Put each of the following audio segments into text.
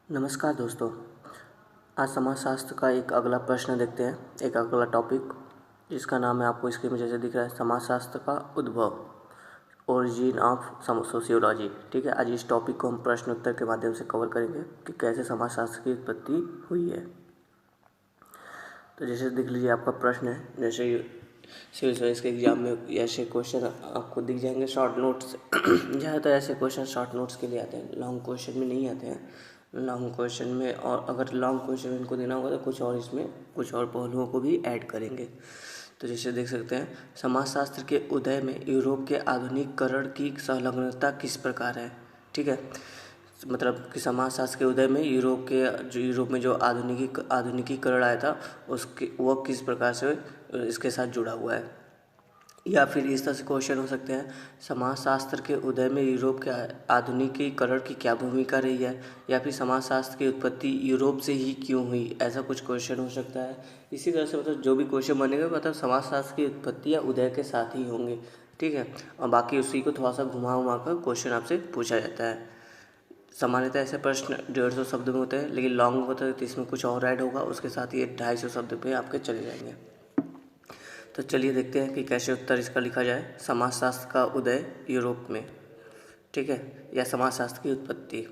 नमस्कार दोस्तों। आज समाजशास्त्र का एक अगला प्रश्न देखते हैं, एक अगला टॉपिक जिसका नाम है, आपको स्क्रीन में जैसे दिख रहा है, समाजशास्त्र का उद्भव, ओरिजिन ऑफ सोशियोलॉजी। ठीक है, आज इस टॉपिक को हम प्रश्न उत्तर के माध्यम से कवर करेंगे कि कैसे समाजशास्त्र की उत्पत्ति हुई है। तो जैसे देख लीजिए, आपका प्रश्न है, जैसे सिविल सर्विस के एग्जाम में ऐसे क्वेश्चन आपको दिख जाएंगे शॉर्ट नोट्स। ज़्यादातर ऐसे क्वेश्चन शॉर्ट नोट्स के लिए आते हैं, लॉन्ग क्वेश्चन में नहीं आते हैं। लॉन्ग क्वेश्चन में, और अगर लॉन्ग क्वेश्चन इनको देना होगा तो कुछ और इसमें कुछ और पहलुओं को भी ऐड करेंगे। तो जैसे देख सकते हैं, समाजशास्त्र के उदय में यूरोप के आधुनिकीकरण की संलग्नता किस प्रकार है। ठीक है, मतलब कि समाजशास्त्र के उदय में यूरोप में जो आधुनिकीकरण आया था उसके वो किस प्रकार से इसके साथ जुड़ा हुआ है। या फिर इस तरह से क्वेश्चन हो सकते हैं, समाजशास्त्र के उदय में यूरोप के आधुनिकीकरण की क्या भूमिका रही है, या फिर समाजशास्त्र की उत्पत्ति यूरोप से ही क्यों हुई, ऐसा कुछ क्वेश्चन हो सकता है। इसी तरह से मतलब जो भी क्वेश्चन बनेगा मतलब समाजशास्त्र की उत्पत्ति या उदय के साथ ही होंगे। ठीक है, और बाकी उसी को थोड़ा सा घुमा कर क्वेश्चन आपसे पूछा जाता है। सामान्यतः ऐसे प्रश्न 150 शब्द में होते हैं, लेकिन लॉन्ग होता है तो इसमें कुछ और ऐड होगा, उसके साथ ये 250 शब्द पे आपके चले जाएंगे। तो चलिए देखते हैं कि कैसे उत्तर इसका लिखा जाए। समाजशास्त्र का उदय यूरोप में, ठीक है, या समाजशास्त्र की उत्पत्ति।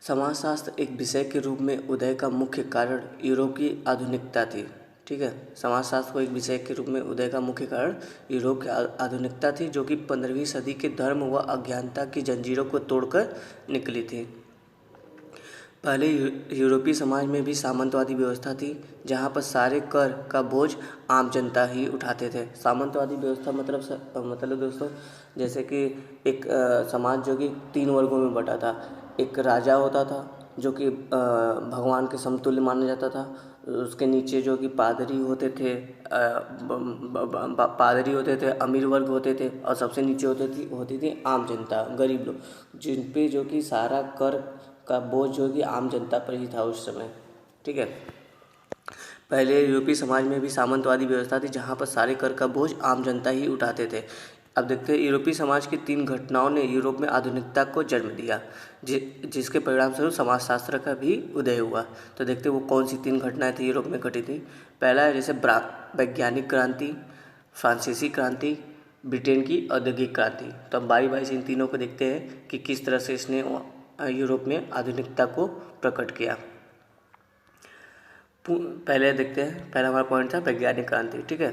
समाजशास्त्र एक विषय के रूप में उदय का मुख्य कारण यूरोप की आधुनिकता थी। ठीक है, समाजशास्त्र को एक विषय के रूप में उदय का मुख्य कारण यूरोप की आधुनिकता थी, जो कि 15वीं सदी के धर्म व अज्ञानता की जंजीरों को तोड़कर निकली थी। पहले यूरोपीय समाज में भी सामंतवादी व्यवस्था थी, जहाँ पर सारे कर का बोझ आम जनता ही उठाते थे। सामंतवादी व्यवस्था मतलब दोस्तों, जैसे कि एक समाज जो कि 3 वर्गों में बटा था। एक राजा होता था जो कि भगवान के समतुल्य माना जाता था। उसके नीचे जो कि पादरी होते थे, अमीर वर्ग होते थे, और सबसे नीचे होती थी आम जनता, गरीब लोग, जिन पे जो कि सारा कर का बोझ जो कि आम जनता पर ही था उस समय। ठीक है, पहले यूरोपीय समाज में भी सामंतवादी व्यवस्था थी, जहाँ पर सारे कर का बोझ आम जनता ही उठाते थे। अब देखते हैं, यूरोपीय समाज की 3 घटनाओं ने यूरोप में आधुनिकता को जन्म दिया, जिसके परिणाम स्वरूप समाजशास्त्र का भी उदय हुआ। तो देखते हैं वो कौन सी 3 घटनाएं थी यूरोप में घटी थी। पहला है जैसे वैज्ञानिक क्रांति, फ्रांसीसी क्रांति, ब्रिटेन की औद्योगिक क्रांति। तो अब बारी बारी से इन तीनों को देखते हैं कि किस तरह से इसने यूरोप में आधुनिकता को प्रकट किया। पहले देखते हैं, पहला हमारा पॉइंट था वैज्ञानिक क्रांति। ठीक है,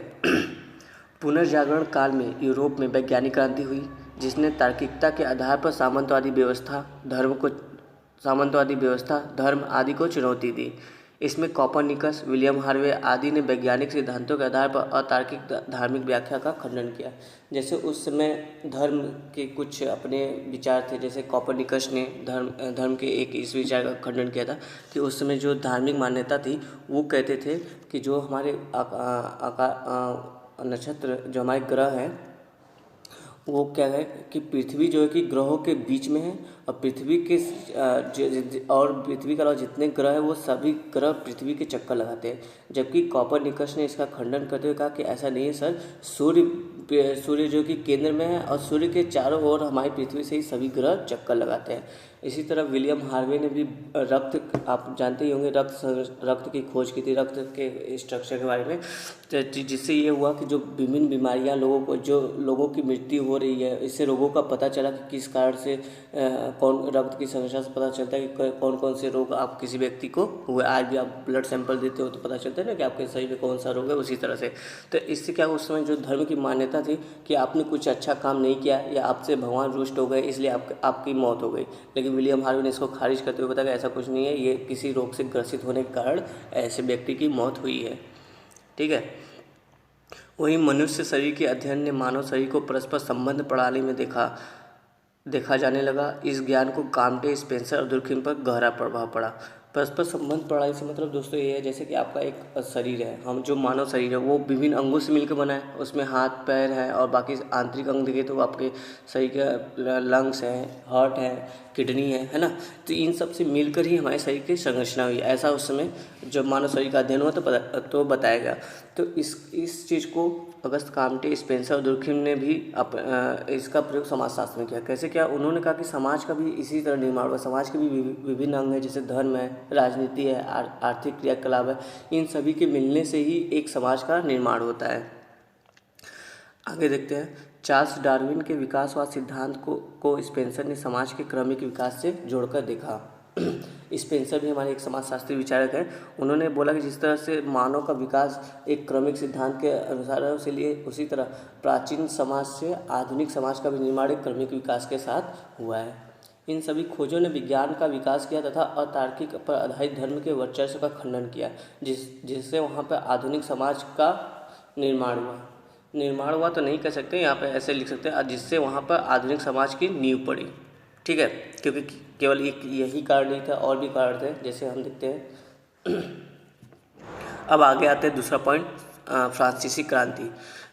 पुनर्जागरण काल में यूरोप में वैज्ञानिक क्रांति हुई, जिसने तार्किकता के आधार पर सामंतवादी व्यवस्था, धर्म आदि को चुनौती दी। इसमें कोपरनिकस, विलियम हार्वे आदि ने वैज्ञानिक सिद्धांतों के आधार पर अतार्किक धार्मिक व्याख्या का खंडन किया। जैसे उस समय धर्म के कुछ अपने विचार थे, जैसे कोपरनिकस ने धर्म के एक इस विचार का खंडन किया था कि उस समय जो धार्मिक मान्यता थी वो कहते थे कि जो हमारे नक्षत्र, जो हमारे ग्रह हैं, वो क्या है कि पृथ्वी जो है कि ग्रहों के बीच में है, और पृथ्वी के अलावा जितने ग्रह हैं वो सभी ग्रह पृथ्वी के चक्कर लगाते हैं। जबकि कोपरनिकस ने इसका खंडन करते हुए कहा कि ऐसा नहीं है सर, सूर्य जो कि केंद्र में है, और सूर्य के चारों ओर हमारी पृथ्वी से ही सभी ग्रह चक्कर लगाते हैं। इसी तरह विलियम हार्वे ने भी आप जानते ही होंगे, रक्त की खोज की थी, रक्त के स्ट्रक्चर के बारे में, जिससे ये हुआ कि जो विभिन्न बीमारियां लोगों की मृत्यु हो रही है, इससे लोगों का पता चला कि किस कारण से कौन रक्त की संरचना से पता चलता है कि कौन कौन से रोग आप किसी व्यक्ति को हुए। आज भी आप ब्लड सैंपल देते हो तो पता चलता है ना कि आपके शरीर में कौन सा रोग है। उसी तरह से तो इससे क्या, उस समय जो धर्म की मान्यता थी कि आपने कुछ अच्छा काम नहीं किया या आपसे भगवान रुष्ट हो गए, इसलिए आपकी मौत हो गई। लेकिन विलियम हार्वे ने इसको खारिज करते हुए बताया कि ऐसा कुछ नहीं है, ये किसी रोग से ग्रसित होने के कारण ऐसे व्यक्ति की मौत हुई है। ठीक है, वहीं मनुष्य शरीर के अध्ययन ने मानव शरीर को परस्पर संबंध प्रणाली में देखा जाने लगा। इस ज्ञान को काम्टे, स्पेंसर और दुर्खिम पर गहरा प्रभाव पड़ा। परस्पर संबंध प्रणाली से मतलब दोस्तों ये है, जैसे कि आपका एक शरीर है, हम जो मानव शरीर है वो विभिन्न अंगों से मिलकर बना है। उसमें हाथ पैर है और बाकी आंतरिक अंग देखें तो आपके शरीर के लंग्स हैं, हार्ट है, किडनी है ना। तो इन सब से मिलकर ही हमारे शरीर की संरचना हुई। ऐसा उस समय जब मानव शरीर का अध्ययन हुआ तो बताया गया। तो इस चीज़ को अगस्त काम्टे, स्पेंसर और दुर्खिम ने भी इसका प्रयोग समाजशास्त्र में किया। कैसे किया? उन्होंने कहा कि समाज का भी इसी तरह निर्माण हुआ। समाज के भी विभिन्न अंग हैं, जैसे धर्म है, राजनीति है, आर्थिक क्रियाकलाप है। इन सभी के मिलने से ही एक समाज का निर्माण होता है। आगे देखते हैं। चार्ल्स डार्विन के विकासवाद सिद्धांत को स्पेंसर ने समाज के क्रमिक विकास से जोड़कर देखा। स्पेंसर भी हमारे एक समाजशास्त्री विचारक हैं। उन्होंने बोला कि जिस तरह से मानव का विकास एक क्रमिक सिद्धांत के अनुसार है, उसी तरह प्राचीन समाज से आधुनिक समाज का भी निर्माण एक क्रमिक विकास के साथ हुआ है। इन सभी खोजों ने विज्ञान का विकास किया तथा अतार्किक पर आधारित धर्म के वर्चस्व का खंडन किया, जिससे वहाँ पर आधुनिक समाज का निर्माण हुआ तो नहीं कह सकते, यहाँ पे ऐसे लिख सकते हैं, जिससे वहाँ पर आधुनिक समाज की नींव पड़ी। ठीक है, क्योंकि केवल यही कारण नहीं था, और भी कारण थे, जैसे हम देखते हैं। अब आगे आते हैं दूसरा पॉइंट, फ्रांसीसी क्रांति।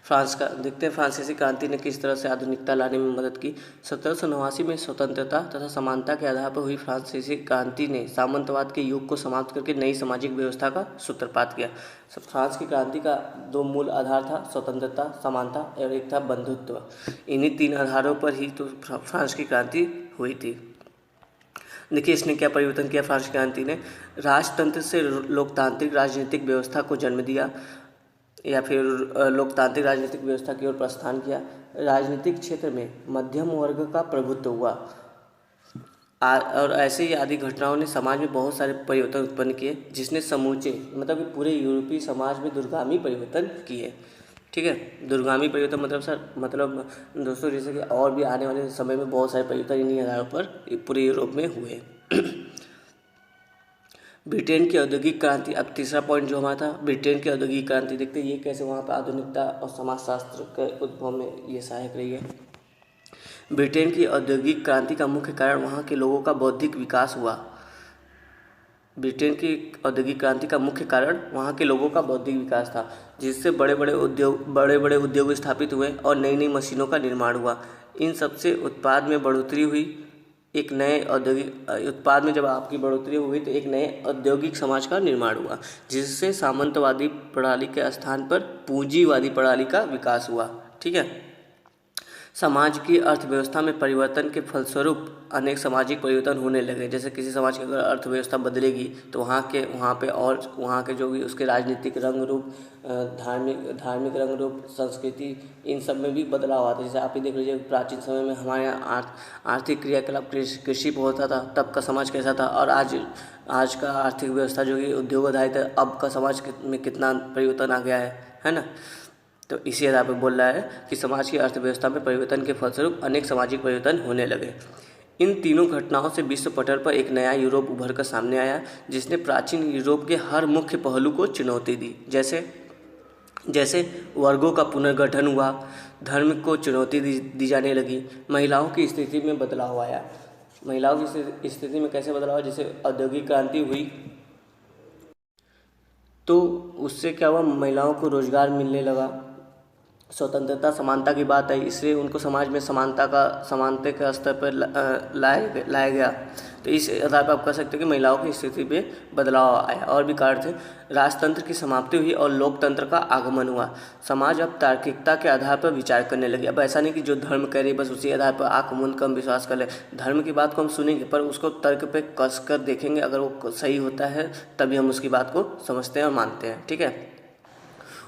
देखते हैं फ्रांसीसी क्रांति ने किस तरह से आधुनिकता लाने में मदद की। 1789 में स्वतंत्रता तथा समानता के आधार पर हुई फ्रांसीसी क्रांति ने सामंतवाद के युग को समाप्त करके नई सामाजिक व्यवस्था का सूत्रपात किया। फ्रांस की क्रांति का दो मूल आधार था, स्वतंत्रता, समानता, और एक था बंधुत्व। इन्हीं तीन आधारों पर ही तो फ्रांस की क्रांति हुई थी। देखिए इसने क्या परिवर्तन किया। फ्रांस की क्रांति ने राजतंत्र से लोकतांत्रिक राजनीतिक व्यवस्था को जन्म दिया, या फिर लोकतांत्रिक राजनीतिक व्यवस्था की ओर प्रस्थान किया। राजनीतिक क्षेत्र में मध्यम वर्ग का प्रभुत्व हुआ, और ऐसे ही आदि घटनाओं ने समाज में बहुत सारे परिवर्तन उत्पन्न किए, जिसने समूचे मतलब पूरे यूरोपीय समाज में दूरगामी परिवर्तन किए। ठीक है, दूरगामी परिवर्तन मतलब दोस्तों, जैसे कि और भी आने वाले समय में बहुत सारे परिवर्तन इन्हीं आधारों पर पूरे यूरोप में हुए। ब्रिटेन की औद्योगिक क्रांति। अब तीसरा पॉइंट जो हमारा था, ब्रिटेन की औद्योगिक क्रांति। देखते हैं ये कैसे वहाँ पर आधुनिकता और समाजशास्त्र के उद्भव में ये सहायक रही है। ब्रिटेन की औद्योगिक क्रांति का मुख्य कारण वहाँ के लोगों का बौद्धिक विकास हुआ। ब्रिटेन की औद्योगिक क्रांति का मुख्य कारण वहाँ के लोगों का बौद्धिक विकास था, जिससे बड़े बड़े उद्योग स्थापित हुए और नई नई मशीनों का निर्माण हुआ। इन सबसे उत्पाद में बढ़ोतरी हुई। एक नए औद्योगिक उत्पाद में जब आपकी बढ़ोतरी हुई तो एक नए औद्योगिक समाज का निर्माण हुआ, जिससे सामंतवादी प्रणाली के स्थान पर पूंजीवादी प्रणाली का विकास हुआ। ठीक है, समाज की अर्थव्यवस्था में परिवर्तन के फलस्वरूप अनेक सामाजिक परिवर्तन होने लगे। जैसे किसी समाज की अगर अर्थव्यवस्था बदलेगी तो वहाँ पे और वहाँ के जो भी उसके राजनीतिक रंग रूप, धार्मिक रंग रूप, संस्कृति, इन सब में भी बदलाव आता है। जैसे आप ही देख लीजिए, प्राचीन समय में हमारे यहाँ आर्थिक क्रियाकलाप कृषि पर होता था, तब का समाज कैसा था, और आज का आर्थिक व्यवस्था जो कि उद्योग आधारित है, अब का समाज में कितना परिवर्तन आ गया है ना। तो इसी आधार पर बोल रहा है कि समाज की अर्थव्यवस्था में परिवर्तन के फलस्वरूप अनेक सामाजिक परिवर्तन होने लगे। इन तीनों घटनाओं से विश्व पटल पर एक नया यूरोप उभर कर सामने आया, जिसने प्राचीन यूरोप के हर मुख्य पहलू को चुनौती दी। जैसे वर्गों का पुनर्गठन हुआ, धर्म को चुनौती दी जाने लगी, महिलाओं की स्थिति में बदलाव आया। महिलाओं की स्थिति में कैसे बदलाव? जैसे औद्योगिक क्रांति हुई तो उससे क्या हुआ, महिलाओं को रोजगार मिलने लगा। स्वतंत्रता, समानता की बात आई, इससे उनको समाज में समानता के स्तर पर लाया गया। तो इस आधार पर आप कह सकते हैं कि महिलाओं की स्थिति में बदलाव आया। और भी कारण थे। राजतंत्र की समाप्ति हुई और लोकतंत्र का आगमन हुआ। समाज अब तार्किकता के आधार पर विचार करने लगे। अब ऐसा नहीं कि जो धर्म कह रही बस उसी आधार पर आँख मूंद कर विश्वास कर ले। धर्म की बात को हम सुनेंगे पर उसको तर्क पे कस कर देखेंगे, अगर वो सही होता है तभी हम उसकी बात को समझते हैं और मानते हैं। ठीक है,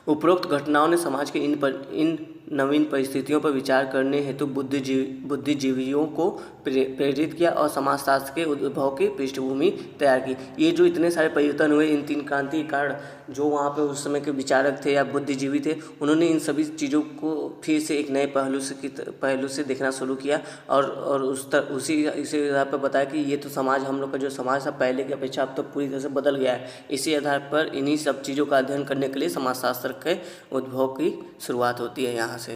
उपरोक्त घटनाओं ने समाज के इन नवीन परिस्थितियों पर विचार करने हेतु बुद्धिजीवियों को प्रेरित किया और समाजशास्त्र के उद्भव की पृष्ठभूमि तैयार की। ये जो इतने सारे परिवर्तन हुए इन तीन क्रांति के कारण, जो वहाँ पे उस समय के विचारक थे या बुद्धिजीवी थे, उन्होंने इन सभी चीज़ों को फिर से एक नए पहलू से देखना शुरू किया और इसी आधार पर बताया कि ये तो समाज, हम लोग का जो समाज था पहले की अपेक्षा अब तो पूरी तरह से बदल गया है। इसी आधार पर इन्हीं सब चीज़ों का अध्ययन करने के लिए समाजशास्त्र के उद्भव की शुरुआत होती है यहाँ